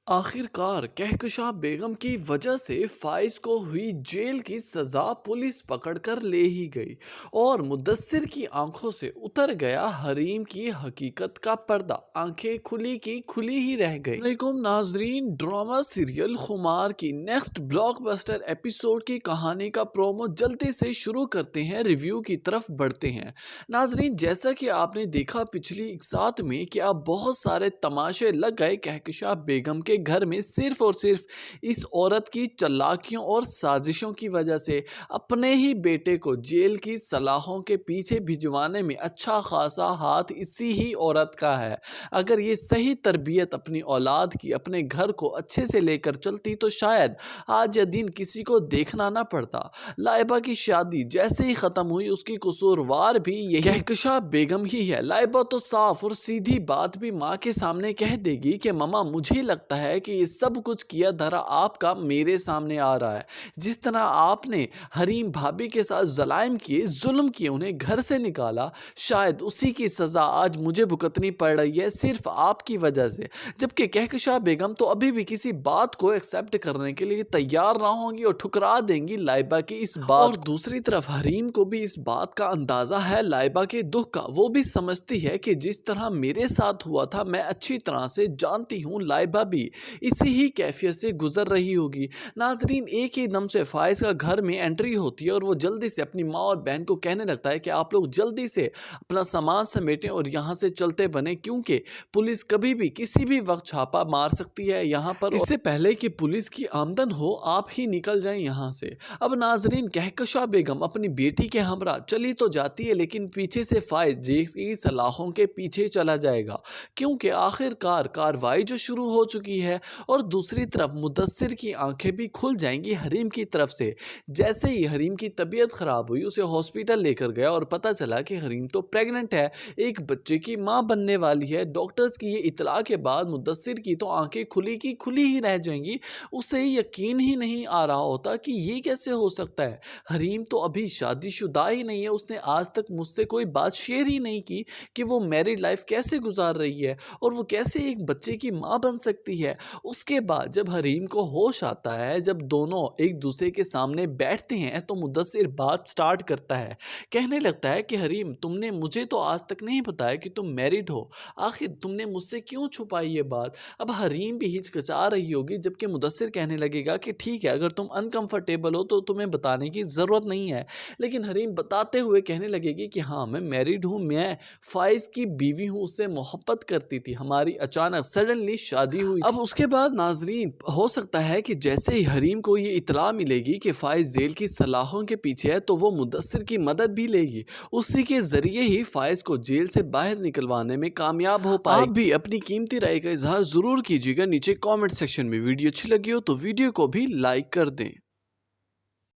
आखिरकार कहकशां बेगम की वजह से फाइज को हुई जेल की सजा पुलिस पकड़कर ले ही गई और मुदस्सिर की आंखों से उतर गया हरीम की हकीकत का पर्दा। आंखें खुली की खुली ही रह गई। वालेकुम नाजरीन, ड्रामा सीरियल खुमार की नेक्स्ट ब्लॉकबस्टर एपिसोड की कहानी का प्रोमो जल्दी से शुरू करते हैं, रिव्यू की तरफ बढ़ते हैं। नाजरीन, जैसा कि आपने देखा पिछली एक साथ में कि अब बहुत सारे तमाशे लग गए कहकशां बेगम के घर में सिर्फ और सिर्फ इस औरत की चालाकियों और साजिशों की वजह से। अपने ही बेटे को जेल की सलाखों के पीछे भिजवाने में अच्छा खासा हाथ इसी ही औरत का है। अगर ये सही तरबियत अपनी औलाद की अपने घर को अच्छे से लेकर चलती तो शायद आज यह दिन किसी को देखना ना पड़ता। लाइबा की शादी जैसे ही खत्म हुई उसकी कसूरवार भी यही कहकशां बेगम ही है। लाइबा तो साफ और सीधी बात भी माँ के सामने कह देगी कि ममा, मुझे लगता है कि ये सब कुछ किया धरा आपका मेरे सामने आ रहा है। जिस तरह आपने हरीम भाभी के साथ जलाइम किए, जुल्म किए, उन्हें घर से निकाला, शायद उसी की सजा आज मुझे भुगतनी पड़ रही है सिर्फ आपकी वजह से। जबकि कहकशां बेगम तो अभी भी किसी बात को एक्सेप्ट करने के लिए तैयार ना होंगी और ठुकरा देंगी लाइबा की इस बात। और दूसरी तरफ हरीम को भी इस बात का अंदाजा है लाइबा के दुख का। वो भी समझती है कि जिस तरह मेरे साथ हुआ था, मैं अच्छी तरह से जानती हूँ लाइबा भी इसी ही कैफियत से गुजर रही होगी। नाजरीन, एक ही दम से फाइज का घर में एंट्री होती है और वो जल्दी से अपनी माँ और बहन को कहने लगता है कि आप लोग जल्दी से अपना सामान समेटें और यहाँ से चलते बने, क्योंकि पुलिस कभी भी किसी भी वक्त छापा मार सकती है यहाँ पर। इससे पहले कि पुलिस की आमदन हो, आप ही निकल जाएं यहाँ से। अब नाजरीन, कहकशां बेगम अपनी बेटी के हमरा चली तो जाती है, लेकिन पीछे से फाइज जेल की सलाखों के पीछे चला जाएगा, क्योंकि आखिरकार कार्रवाई जो शुरू हो चुकी है। और दूसरी तरफ मुदस्सिर की आंखें भी खुल जाएंगी हरीम की तरफ से। जैसे ही हरीम की तबीयत खराब हुई, उसे हॉस्पिटल लेकर गया और पता चला कि हरीम तो प्रेग्नेंट है, एक बच्चे की मां बनने वाली है। डॉक्टर्स की ये इतला के बाद मुदस्सिर की तो आंखें खुली की खुली ही रह जाएंगी। उसे यकीन ही नहीं आ रहा होता कि ये कैसे हो सकता है। हरीम तो अभी शादीशुदा ही नहीं है, उसने आज तक मुझसे कोई बात शेयर ही नहीं की कि वो मैरिड लाइफ कैसे गुजार रही है और वो कैसे एक बच्चे की मां बन सकती है। उसके बाद जब हरीम को होश आता है, जब दोनों एक दूसरे के सामने बैठते हैं, तो मुदस्सिर बात स्टार्ट करता है। कहने लगता है कि हरीम, तुमने मुझे तो आज तक नहीं बताया कि तुम मैरिड हो। आखिर तुमने मुझसे क्यों छुपाई ये बात। अब हरीम भी हिचकिचा रही होगी, जबकि मुदस्सिर कहने लगेगा कि ठीक है, अगर तुम अनकंफर्टेबल हो तो तुम्हें बताने की ज़रूरत नहीं है। लेकिन हरीम बताते हुए कहने लगेगी कि हाँ, मैं मैरिड हूँ, मैं फाइज की बीवी हूँ, उससे मोहब्बत करती थी, हमारी अचानक सडनली शादी हुई। अब उसके बाद नाजरीन, हो सकता है कि जैसे ही हरीम को ये इतला मिलेगी कि फाइज जेल की सलाखों के पीछे है, तो वो मुदस्सिर की मदद भी लेगी। उसी के जरिए ही फाइज को जेल से बाहर निकलवाने में कामयाब हो पाए। आप भी अपनी कीमती राय का इजहार जरूर कीजिएगा नीचे कमेंट सेक्शन में। वीडियो अच्छी लगी हो तो वीडियो को भी लाइक कर दें।